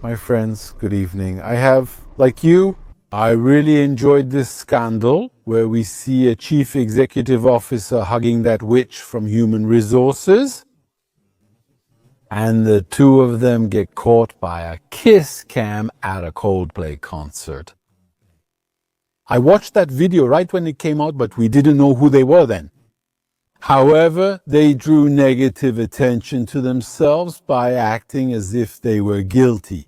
my friends, good evening. Like you, I really enjoyed this scandal where we see a chief executive officer hugging that witch from human resources, and the two of them get caught by a kiss cam at a Coldplay concert. I watched that video right when it came out, but we didn't know who they were then. However, they drew negative attention to themselves by acting as if they were guilty.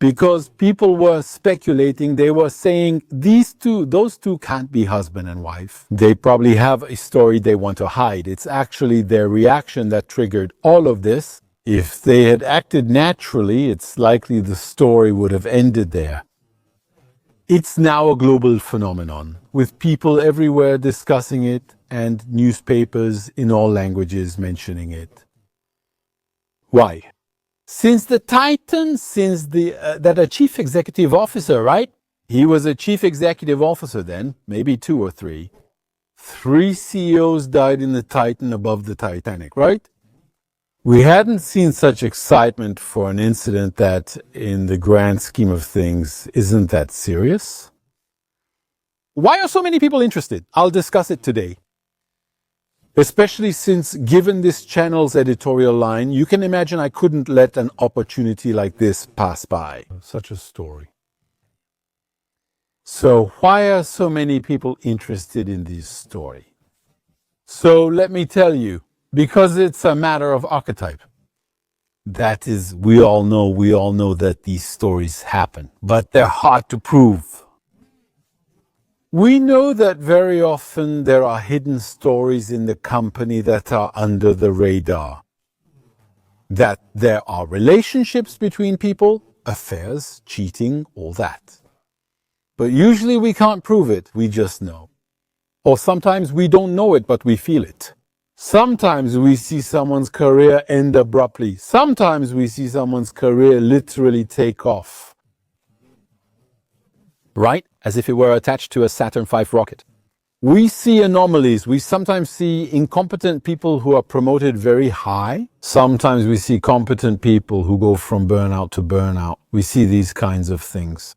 Because people were speculating, they were saying, those two can't be husband and wife. They probably have a story they want to hide. It's actually their reaction that triggered all of this. If they had acted naturally, it's likely the story would have ended there. It's now a global phenomenon, with people everywhere discussing it and newspapers in all languages mentioning it. Why? Since the Titan, that a chief executive officer, right? He was a chief executive officer then, maybe 2 or 3. 3 CEOs died in the Titan above the Titanic, right? We hadn't seen such excitement for an incident that, in the grand scheme of things, isn't that serious. Why are so many people interested? I'll discuss it today. Especially since, given this channel's editorial line, you can imagine I couldn't let an opportunity like this pass by. Such a story. So why are so many people interested in this story? So let me tell you, because it's a matter of archetype. That is, we all know that these stories happen, but they're hard to prove. We know that very often there are hidden stories in the company that are under the radar. That there are relationships between people, affairs, cheating, all that. But usually we can't prove it, we just know. Or sometimes we don't know it, but we feel it. Sometimes we see someone's career end abruptly. Sometimes we see someone's career literally take off. Right? As if it were attached to a Saturn V rocket. We see anomalies. We sometimes see incompetent people who are promoted very high. Sometimes we see competent people who go from burnout to burnout. We see these kinds of things.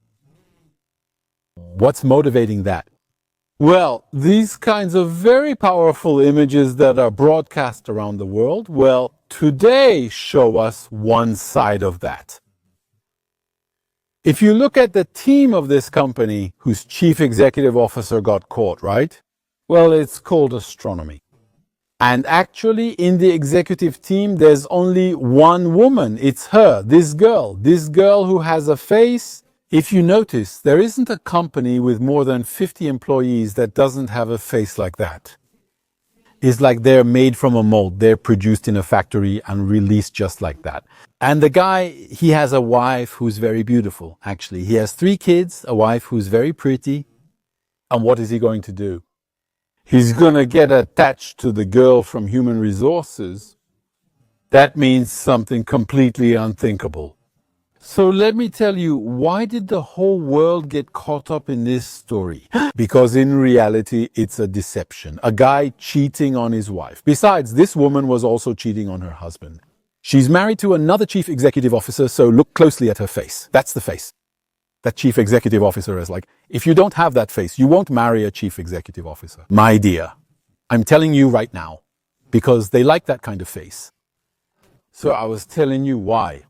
What's motivating that? Well, these kinds of very powerful images that are broadcast around the world, well, today show us one side of that. If you look at the team of this company whose chief executive officer got caught, right? Well, it's called Astronomer. And actually, in the executive team, there's only one woman. It's her, this girl who has a face. If you notice, there isn't a company with more than 50 employees that doesn't have a face like that. It's like they're made from a mold. They're produced in a factory and released just like that. And the guy, he has a wife who's very beautiful, actually. He has 3 kids, a wife who's very pretty. And what is he going to do? He's going to get attached to the girl from human resources. That means something completely unthinkable. So let me tell you, why did the whole world get caught up in this story? Because in reality, it's a deception. A guy cheating on his wife. Besides, this woman was also cheating on her husband. She's married to another chief executive officer, so look closely at her face. That's the face. That chief executive officer is like, if you don't have that face, you won't marry a chief executive officer. My dear, I'm telling you right now, because they like that kind of face. So I was telling you why.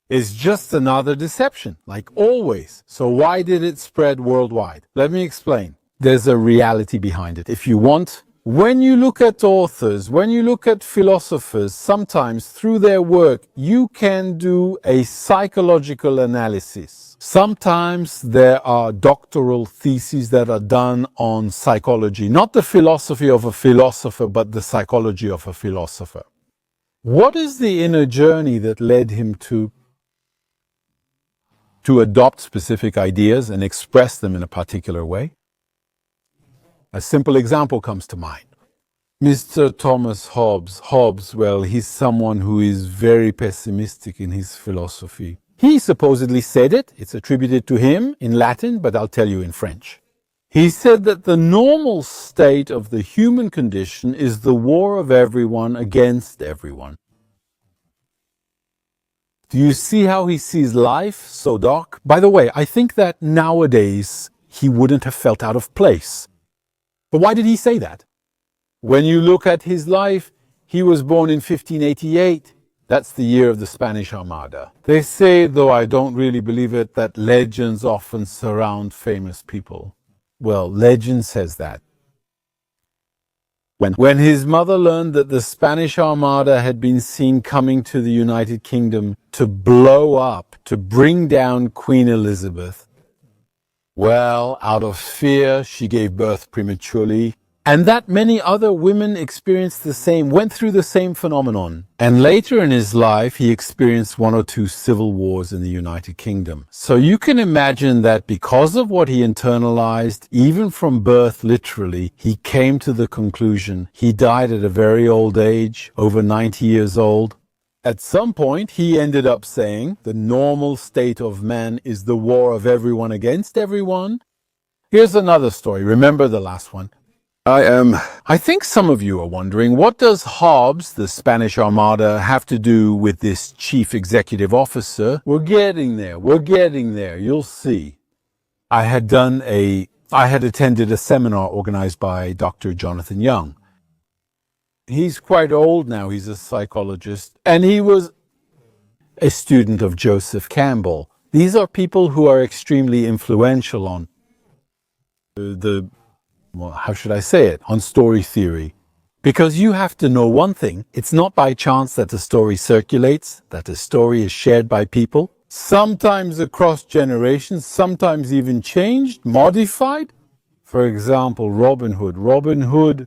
It's just another deception, like always. So why did it spread worldwide? Let me explain. There's a reality behind it. If you want, when you look at authors, when you look at philosophers, sometimes through their work, you can do a psychological analysis. Sometimes there are doctoral theses that are done on psychology, not the philosophy of a philosopher, but the psychology of a philosopher. What is the inner journey that led him to adopt specific ideas and express them in a particular way? A simple example comes to mind. Mr. Thomas Hobbes. Hobbes, well, he's someone who is very pessimistic in his philosophy. He supposedly said it. It's attributed to him in Latin, but I'll tell you in French. He said that the normal state of the human condition is the war of everyone against everyone. Do you see how he sees life so dark? By the way, I think that nowadays he wouldn't have felt out of place. But why did he say that? When you look at his life, he was born in 1588. That's the year of the Spanish Armada. They say, though I don't really believe it, that legends often surround famous people. Well, legend says that. When his mother learned that the Spanish Armada had been seen coming to the United Kingdom to blow up, to bring down Queen Elizabeth, well, out of fear, she gave birth prematurely. And that many other women experienced the same, went through the same phenomenon. And later in his life, he experienced 1 or 2 civil wars in the United Kingdom. So you can imagine that because of what he internalized, even from birth, literally, he came to the conclusion. He died at a very old age, over 90 years old. At some point, he ended up saying, the normal state of man is the war of everyone against everyone. Here's another story. Remember the last one. I think some of you are wondering, what does Hobbes, the Spanish Armada, have to do with this chief executive officer? We're getting there, you'll see. I had attended a seminar organized by Dr. Jonathan Young. He's quite old now, he's a psychologist, and he was a student of Joseph Campbell. These are people who are extremely influential on on story theory. Because you have to know one thing, it's not by chance that a story circulates, that a story is shared by people, sometimes across generations, sometimes even changed, modified. For example, Robin Hood,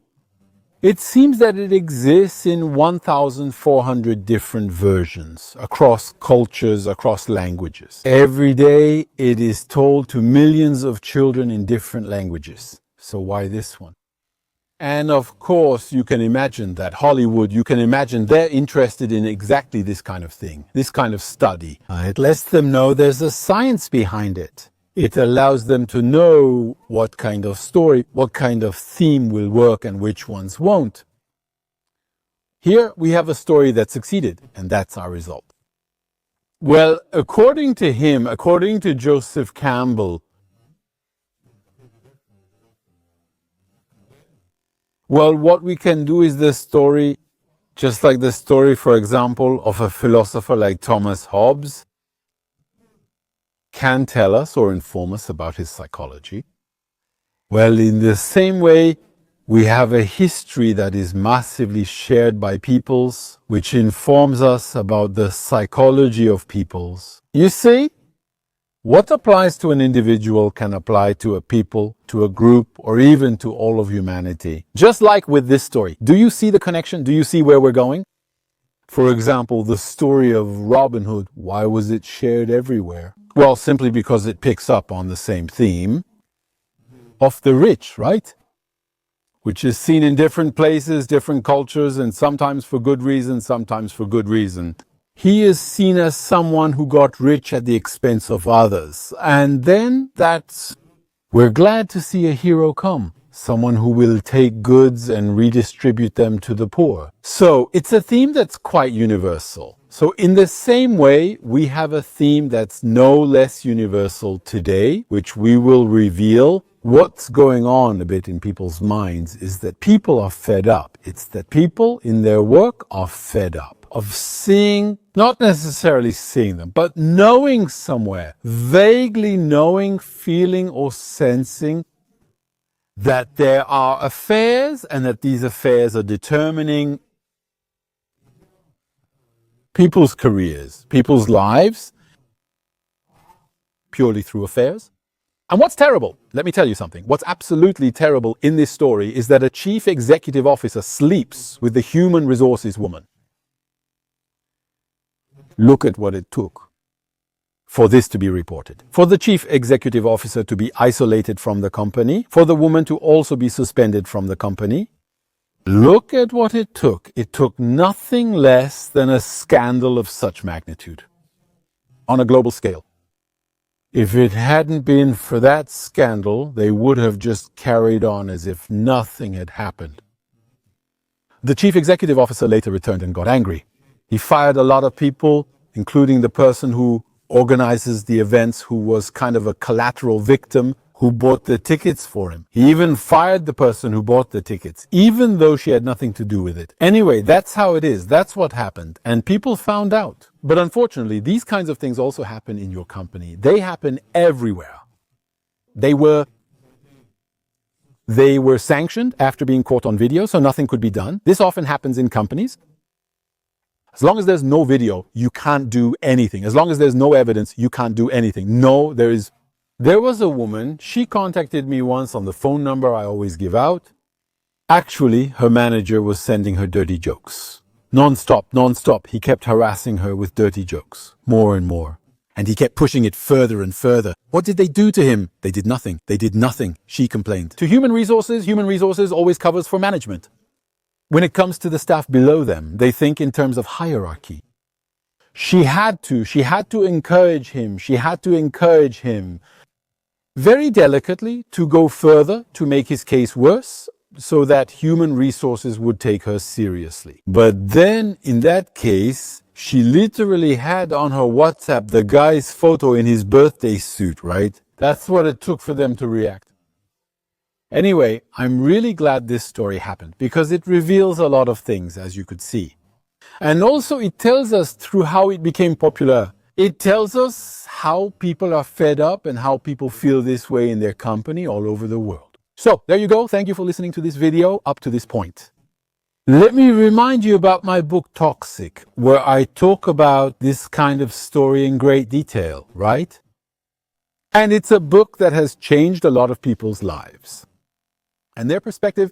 it seems that it exists in 1,400 different versions, across cultures, across languages. Every day it is told to millions of children in different languages. So why this one? And of course, you can imagine that Hollywood, they're interested in exactly this kind of thing, this kind of study. It lets them know there's a science behind it. It allows them to know what kind of story, what kind of theme will work and which ones won't. Here we have a story that succeeded, and that's our result. Well, according to him, according to Joseph Campbell, well, what we can do is this story, just like the story, for example, of a philosopher like Thomas Hobbes, can tell us or inform us about his psychology. Well, in the same way, we have a history that is massively shared by peoples, which informs us about the psychology of peoples. You see? What applies to an individual can apply to a people, to a group, or even to all of humanity. Just like with this story. Do you see the connection? Do you see where we're going? For example, the story of Robin Hood. Why was it shared everywhere? Well, simply because it picks up on the same theme of the rich, right? Which is seen in different places, different cultures, and sometimes for good reason, sometimes for good reason. He is seen as someone who got rich at the expense of others. And then we're glad to see a hero come. Someone who will take goods and redistribute them to the poor. So it's a theme that's quite universal. So in the same way, we have a theme that's no less universal today, which we will reveal. What's going on a bit in people's minds is that people are fed up. It's that people in their work are fed up of seeing, not necessarily seeing them, but knowing somewhere, vaguely knowing, feeling, or sensing that there are affairs and that these affairs are determining people's careers, people's lives, purely through affairs. And what's terrible, let me tell you something, what's absolutely terrible in this story is that a chief executive officer sleeps with the human resources woman. Look at what it took for this to be reported. For the chief executive officer to be isolated from the company, for the woman to also be suspended from the company. Look at what it took. It took nothing less than a scandal of such magnitude on a global scale. If it hadn't been for that scandal, they would have just carried on as if nothing had happened. The chief executive officer later returned and got angry. He fired a lot of people, including the person who organizes the events, who was kind of a collateral victim, who bought the tickets for him. He even fired the person who bought the tickets, even though she had nothing to do with it. Anyway, that's how it is. That's what happened. And people found out. But unfortunately, these kinds of things also happen in your company. They happen everywhere. They were sanctioned after being caught on video, so nothing could be done. This often happens in companies. As long as there's no video, you can't do anything. As long as there's no evidence, you can't do anything. No, there was a woman, she contacted me once on the phone number I always give out. Actually, her manager was sending her dirty jokes. Non-stop. He kept harassing her with dirty jokes, more and more. And he kept pushing it further and further. What did they do to him? They did nothing, she complained. To human resources always covers for management. When it comes to the staff below them, they think in terms of hierarchy. She had to encourage him very delicately to go further, to make his case worse, so that human resources would take her seriously. But then, in that case, she literally had on her WhatsApp the guy's photo in his birthday suit, right? That's what it took for them to react. Anyway, I'm really glad this story happened because it reveals a lot of things, as you could see. And also it tells us through how it became popular. It tells us how people are fed up and how people feel this way in their company all over the world. So there you go. Thank you for listening to this video up to this point. Let me remind you about my book Toxic, where I talk about this kind of story in great detail, right? And it's a book that has changed a lot of people's lives and their perspective.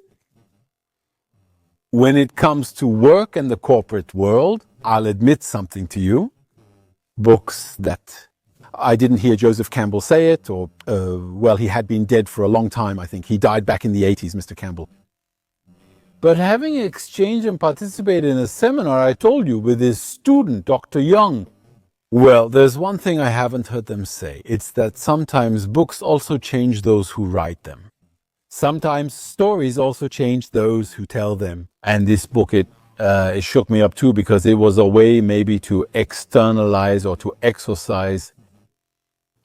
When it comes to work and the corporate world, I'll admit something to you. Books that I didn't hear Joseph Campbell say it, or, well, he had been dead for a long time, I think. He died back in the 80s, Mr. Campbell. But having exchanged and participated in a seminar, I told you, with his student, Dr. Young, well, there's one thing I haven't heard them say. It's that sometimes books also change those who write them. Sometimes stories also change those who tell them. And this book, it shook me up too, because it was a way maybe to externalize or to exorcise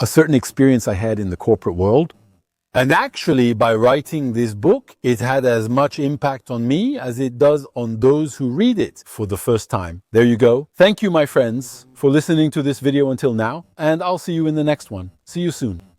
a certain experience I had in the corporate world. And actually, by writing this book, it had as much impact on me as it does on those who read it for the first time. There you go. Thank you, my friends, for listening to this video until now, and I'll see you in the next one. See you soon.